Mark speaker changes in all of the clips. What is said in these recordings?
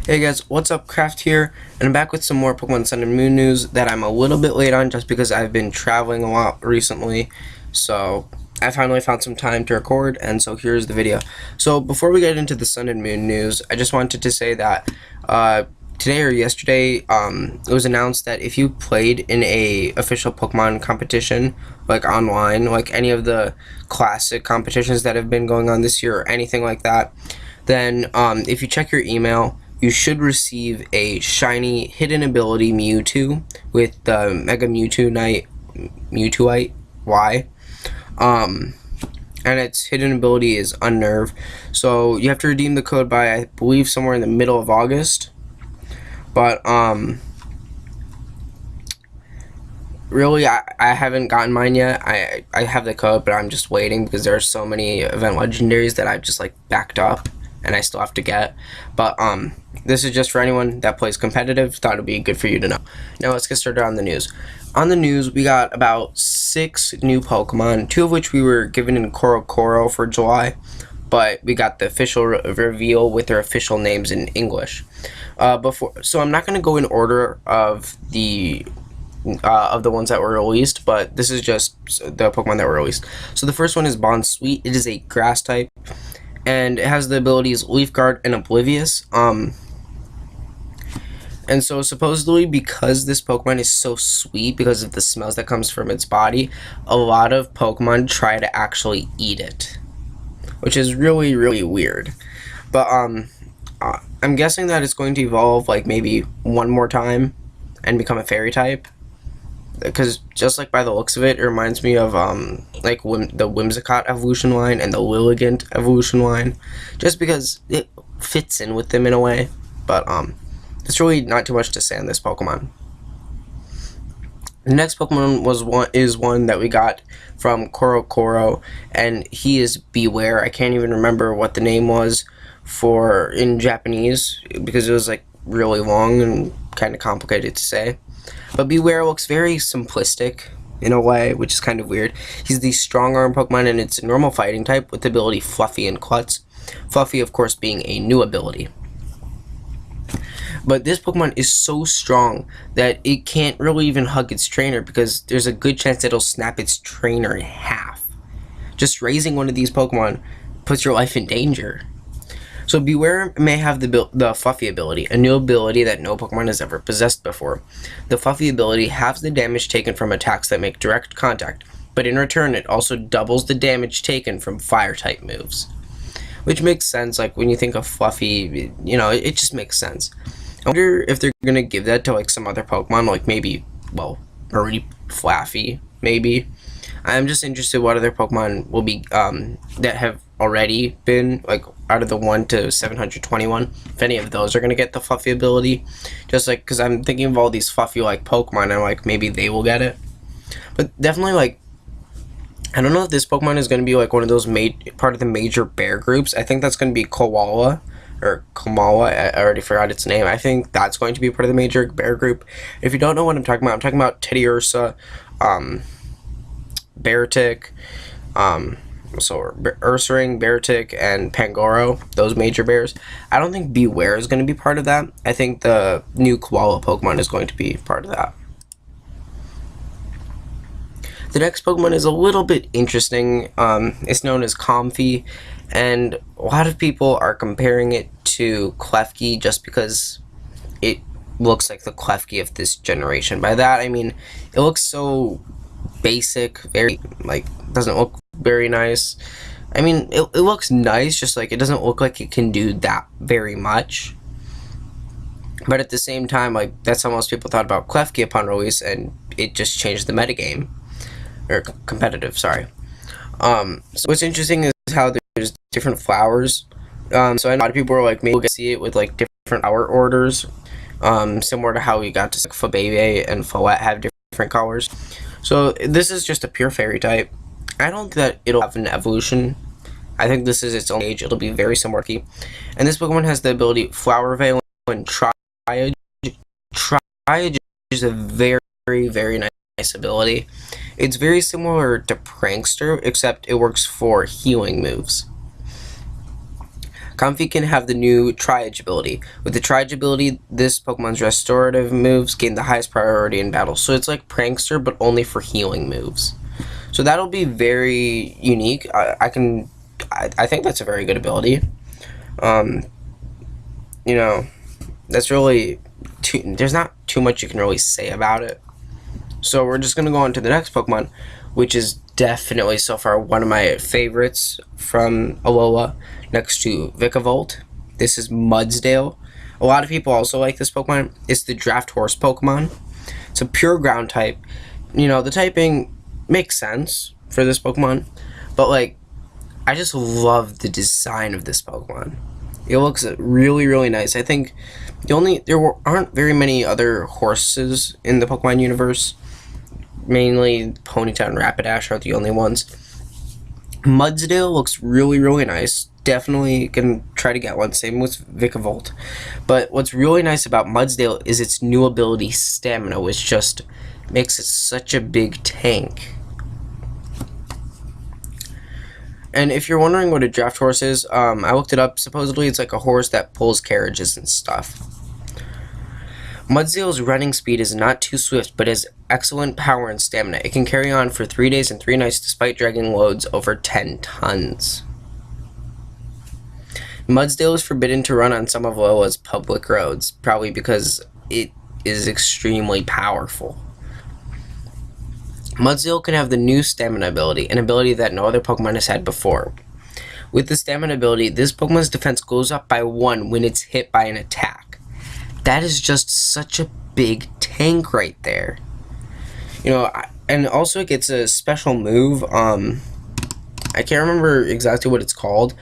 Speaker 1: Hey guys, what's up? Craft here, and I'm back with some more Pokemon Sun and Moon news that I'm a little bit late on just because I've been traveling a lot recently. So I finally found some time to record, and so here's the video. So before we get into the Sun and Moon news, I just wanted to say that today or yesterday, it was announced that if you played in a official Pokemon competition, like online, like any of the classic competitions that have been going on this year or anything like that, then if you check your email, you should receive a shiny hidden ability Mewtwo with the Mega Mewtwoite Y. And its hidden ability is Unnerve. So you have to redeem the code by, I believe, somewhere in the middle of August. But really, I haven't gotten mine yet. I have the code, but I'm just waiting because there are so many event legendaries that I've just like backed up and I still have to get. But this is just for anyone that plays competitive. Thought it'd be good for you to know. Now let's get started on the news. On the news, we got about 6 new Pokemon, 2 of which we were given in CoroCoro for July, but we got the official reveal with their official names in English. So I'm not going to go in order of the ones that were released, but this is just the Pokemon that were released. So the first one is Bonsweet. It is a grass type, and it has the abilities Leaf Guard and Oblivious. And so supposedly, because this Pokemon is so sweet because of the smells that comes from its body, a lot of Pokemon try to actually eat it, which is really, really weird. But I'm guessing that it's going to evolve like maybe one more time and become a fairy type, because just like by the looks of it, it reminds me of like the Whimsicott evolution line and the Lilligant evolution line, just because it fits in with them in a way. But it's really not too much to say on this Pokemon. The next Pokemon is one that we got from CoroCoro, and he is Beware. I can't even remember what the name was for in Japanese because it was like really long and kind of complicated to say. But Beware looks very simplistic in a way, which is kind of weird. He's the strong arm Pokemon, and it's a normal fighting type with the ability Fluffy and Klutz. Fluffy, of course, being a new ability. But this Pokemon is so strong that it can't really even hug its trainer because there's a good chance that it'll snap its trainer in half. Just raising one of these Pokemon puts your life in danger. So Beware may have the Fluffy ability, a new ability that no Pokemon has ever possessed before. The Fluffy ability halves the damage taken from attacks that make direct contact, but in return it also doubles the damage taken from Fire-type moves. Which makes sense, like when you think of Fluffy, you know, it just makes sense. I wonder if they're gonna give that to like some other Pokemon, like maybe, well, already Flaffy, maybe. I'm just interested what other Pokemon will be that have already been like out of the 1 to 721. If any of those are gonna get the Fluffy ability, just like because I'm thinking of all these Fluffy like Pokemon and like maybe they will get it. But definitely like I don't know if this Pokemon is gonna be like one of those part of the major bear groups. I think that's gonna be Koala or Kamala. I already forgot its name. I think that's going to be part of the major bear group. If you don't know what I'm talking about Teddiursa, Beartic, Ursaring, Beartic, and Pangoro, those major bears. I don't think Beware is going to be part of that. I think the new Koala Pokemon is going to be part of that. The next Pokemon is a little bit interesting. It's known as Comfey, and a lot of people are comparing it to Klefki just because it looks like the Klefki of this generation. By that, I mean, it looks so basic, very, like, doesn't look very nice. I mean, it looks nice, just like it doesn't look like it can do that very much. But at the same time, like, that's how most people thought about Klefki upon release, and it just changed the metagame. Or competitive, sorry. So what's interesting is how there's different flowers. So I know a lot of people are like, maybe we'll get to see it with like different flower orders. Similar to how we got to like, Fabebe and Follette have different colors. So this is just a pure fairy type. I don't think that it'll have an evolution. I think this is its own age. It'll be very similar to and this Pokemon has the ability Flower Veil and Triage. Triage is a very, very nice ability. It's very similar to Prankster, except it works for healing moves. Comfey can have the new Tri-Edge ability. With the Tri-Edge ability, this Pokemon's restorative moves gain the highest priority in battle. So it's like Prankster, but only for healing moves. So that'll be very unique. I think that's a very good ability. You know, that's really there's not too much you can really say about it. So we're just gonna go on to the next Pokemon, which is definitely so far one of my favorites from Alola, next to Vikavolt. This is Mudsdale. A lot of people also like this Pokemon. It's the Draft Horse Pokemon. It's a pure ground type. You know, the typing makes sense for this Pokemon, but like, I just love the design of this Pokemon. It looks really, really nice. I think there aren't very many other horses in the Pokemon universe. Mainly Ponyta and Rapidash are the only ones. Mudsdale looks really, really nice. Definitely can try to get one. Same with Vikavolt. But what's really nice about Mudsdale is its new ability, Stamina, which just makes it such a big tank. And if you're wondering what a draft horse is, I looked it up. Supposedly it's like a horse that pulls carriages and stuff. Mudsdale's running speed is not too swift, but has excellent power and stamina. It can carry on for 3 days and 3 nights despite dragging loads over 10 tons. Mudsdale is forbidden to run on some of Alola's public roads, probably because it is extremely powerful. Mudsdale can have the new Stamina ability, an ability that no other Pokemon has had before. With the Stamina ability, this Pokemon's defense goes up by 1 when it's hit by an attack. That is just such a big tank right there. You know, and also it gets a special move. I can't remember exactly what it's called.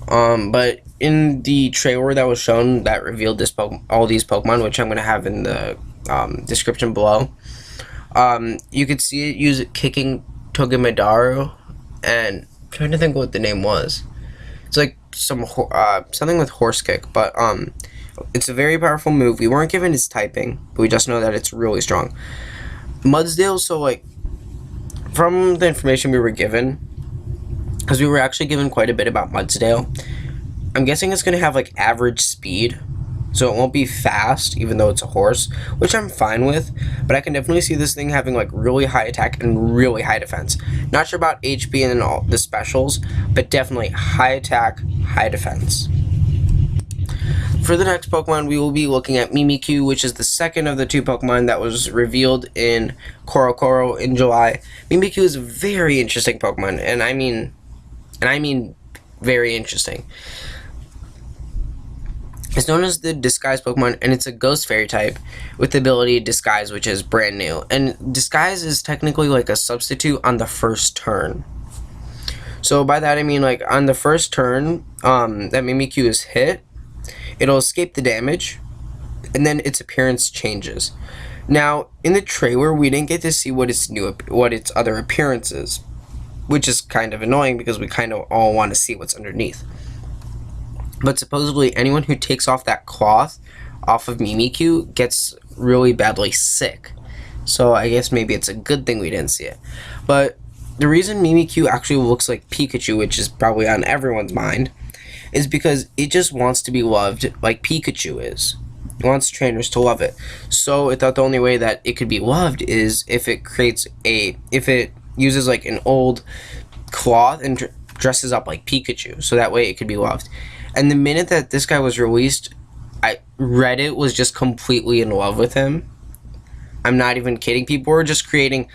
Speaker 1: But in the trailer that was shown that revealed all these Pokemon, which I'm going to have in the description below, you could see it use it kicking Togedemaru, and I'm trying to think what the name was. It's like something with horse kick, but it's a very powerful move. We weren't given its typing, but we just know that it's really strong. Mudsdale, so like from the information we were given, because we were actually given quite a bit about Mudsdale, I'm guessing it's going to have like average speed, so it won't be fast, even though it's a horse, which I'm fine with, but I can definitely see this thing having like really high attack and really high defense. Not sure about HP and all the specials, but definitely high attack, high defense. For the next Pokemon, we will be looking at Mimikyu, which is the second of the 2 Pokemon that was revealed in CoroCoro in July. Mimikyu is a very interesting Pokemon, and I mean very interesting. It's known as the Disguise Pokemon, and it's a Ghost Fairy type with the ability Disguise, which is brand new. And Disguise is technically like a substitute on the first turn. So by that I mean, like, on the first turn that Mimikyu is hit, it'll escape the damage, and then its appearance changes. Now, in the trailer, we didn't get to see what its other appearance is, which is kind of annoying because we kind of all want to see what's underneath. But supposedly, anyone who takes off that cloth off of Mimikyu gets really badly sick. So I guess maybe it's a good thing we didn't see it. But the reason Mimikyu actually looks like Pikachu, which is probably on everyone's mind, is because it just wants to be loved like Pikachu is. It wants trainers to love it. So it thought the only way that it could be loved is if it uses like an old cloth and dresses up like Pikachu, so that way it could be loved. And the minute that this guy was released, Reddit was just completely in love with him. I'm not even kidding. People were just creating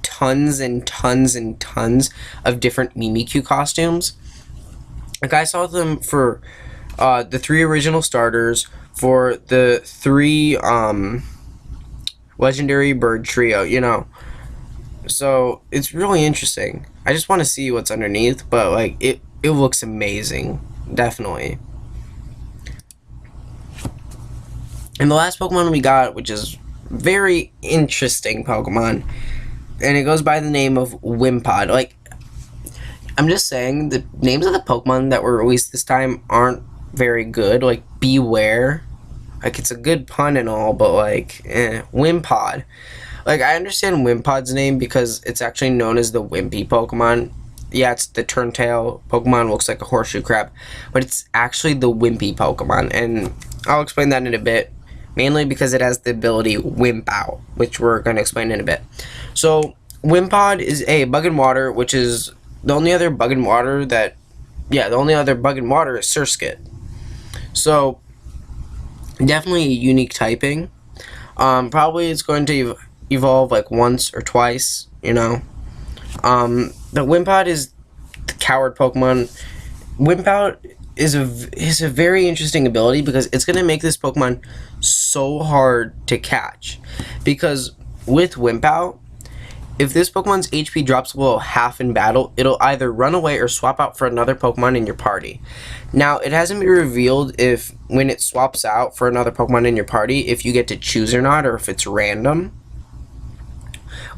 Speaker 1: tons and tons and tons of different Mimikyu costumes. Like, I saw them for the 3 original starters, for the 3 legendary bird trio, you know. So it's really interesting. I just want to see what's underneath, but like it looks amazing, definitely. And the last Pokemon we got, which is very interesting Pokemon, and it goes by the name of Wimpod. Like, I'm just saying, the names of the Pokemon that were released this time aren't very good. Like, Beware. Like, it's a good pun and all, but like, Wimpod. Like, I understand Wimpod's name because it's actually known as the Wimpy Pokemon. yeah, it's the Turntail Pokemon, looks like a horseshoe crab, but it's actually the Wimpy Pokemon, and I'll explain that in a bit, mainly because it has the ability Wimp Out, which we're going to explain in a bit. So, Wimpod is a bug in water, which is the only other bug in water is Surskit. So, definitely a unique typing. Probably it's going to evolve like once or twice, you know. The Wimpod is the coward Pokemon. Wimpout is a very interesting ability because it's going to make this Pokemon so hard to catch. Because with Wimpout, if this Pokemon's HP drops below half in battle, it'll either run away or swap out for another Pokemon in your party. Now, it hasn't been revealed if when it swaps out for another Pokemon in your party, if you get to choose or not, or if it's random.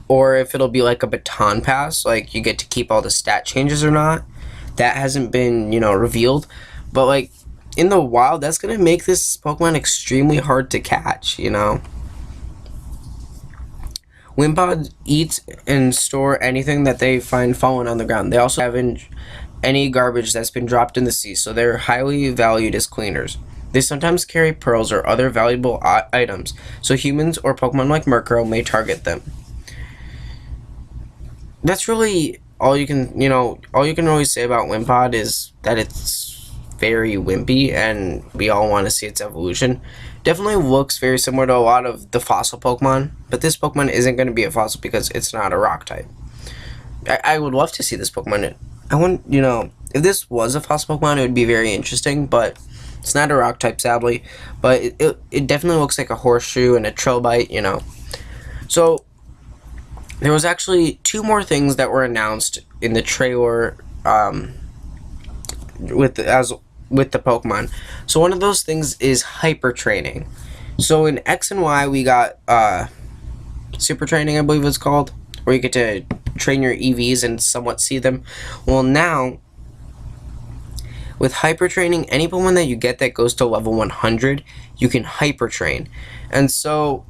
Speaker 1: Or if it'll be like a baton pass, like you get to keep all the stat changes or not. That hasn't been, revealed. But like in the wild, that's gonna make this Pokemon extremely hard to catch, Wimpod eats and store anything that they find fallen on the ground. They also have any garbage that's been dropped in the sea, so they're highly valued as cleaners. They sometimes carry pearls or other valuable items, so humans or Pokemon like Murkrow may target them. That's really all you can really say about Wimpod is that it's very wimpy, and we all want to see its evolution. Definitely looks very similar to a lot of the fossil Pokemon, but this Pokemon isn't going to be a fossil because it's not a rock type. I would love to see this Pokemon. I want, if this was a fossil Pokemon, it would be very interesting, but it's not a rock type, sadly. But it definitely looks like a horseshoe and a trilbite, So, there was actually 2 more things that were announced in the trailer with the Pokemon. So one of those things is hyper training. So in X and Y we got super training, I believe it's called, where you get to train your EVs and somewhat see them. Well, now with hyper training, any Pokemon that you get that goes to level 100, you can hyper train. And so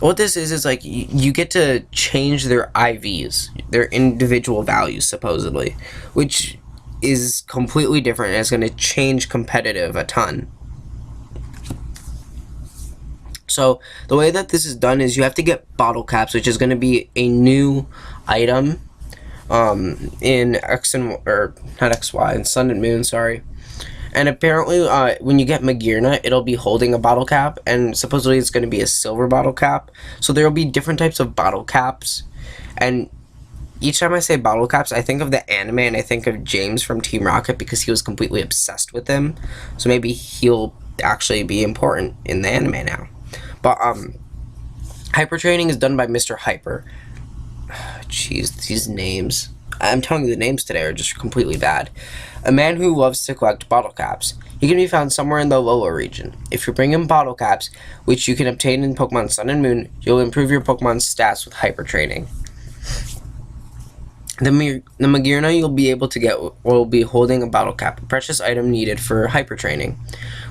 Speaker 1: what this is like you get to change their IVs, their individual values supposedly, which is completely different and it's going to change competitive a ton. So the way that this is done is you have to get bottle caps, which is going to be a new item in X and or not XY in Sun and Moon, sorry. And apparently when you get Magearna, it'll be holding a bottle cap, and supposedly it's going to be a silver bottle cap. So there will be different types of bottle caps, and each time I say bottle caps, I think of the anime and I think of James from Team Rocket because he was completely obsessed with them. So maybe he'll actually be important in the anime now. But hyper training is done by Mr. Hyper. Jeez, these names. I'm telling you, the names today are just completely bad. A man who loves to collect bottle caps. He can be found somewhere in the Alola region. If you bring him bottle caps, which you can obtain in Pokemon Sun and Moon, you'll improve your Pokemon's stats with hyper training. The Magearna you'll be able to get will be holding a bottle cap, a precious item needed for hyper training.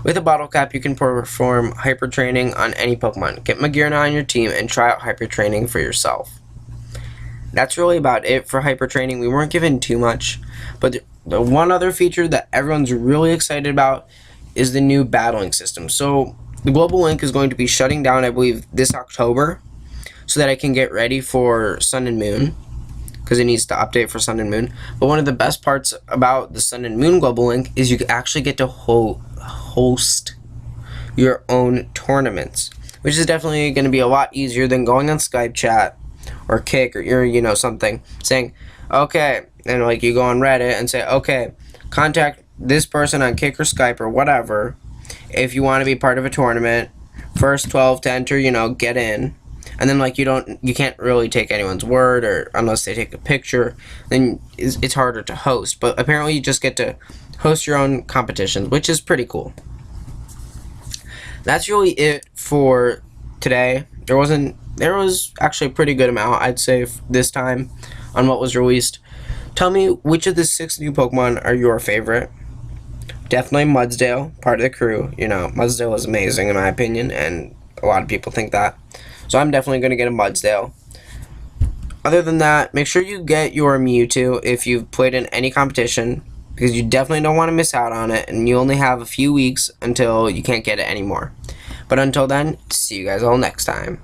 Speaker 1: With a bottle cap, you can perform hyper training on any Pokemon. Get Magearna on your team and try out hyper training for yourself. That's really about it for hyper training. We weren't given too much, but the one other feature that everyone's really excited about is the new battling system. So the Global Link is going to be shutting down, I believe, this October, so that I can get ready for Sun and Moon, because it needs to update for Sun and Moon. But one of the best parts about the Sun and Moon Global Link is you actually get to host your own tournaments, which is definitely going to be a lot easier than going on Skype chat or Kick or something, saying, okay, and like you go on Reddit and say, okay, contact this person on Kick or Skype or whatever if you want to be part of a tournament. First 12 to enter, get in. And then like you can't really take anyone's word, or unless they take a picture, then it's harder to host. But apparently you just get to host your own competitions, which is pretty cool. That's really it for today. There was actually a pretty good amount, I'd say, this time on what was released. Tell me which of the 6 new Pokemon are your favorite. Definitely Mudsdale, part of the crew. Mudsdale is amazing in my opinion, and a lot of people think that. So I'm definitely going to get a Mudsdale. Other than that, make sure you get your Mewtwo if you've played in any competition, because you definitely don't want to miss out on it, and you only have a few weeks until you can't get it anymore. But until then, see you guys all next time.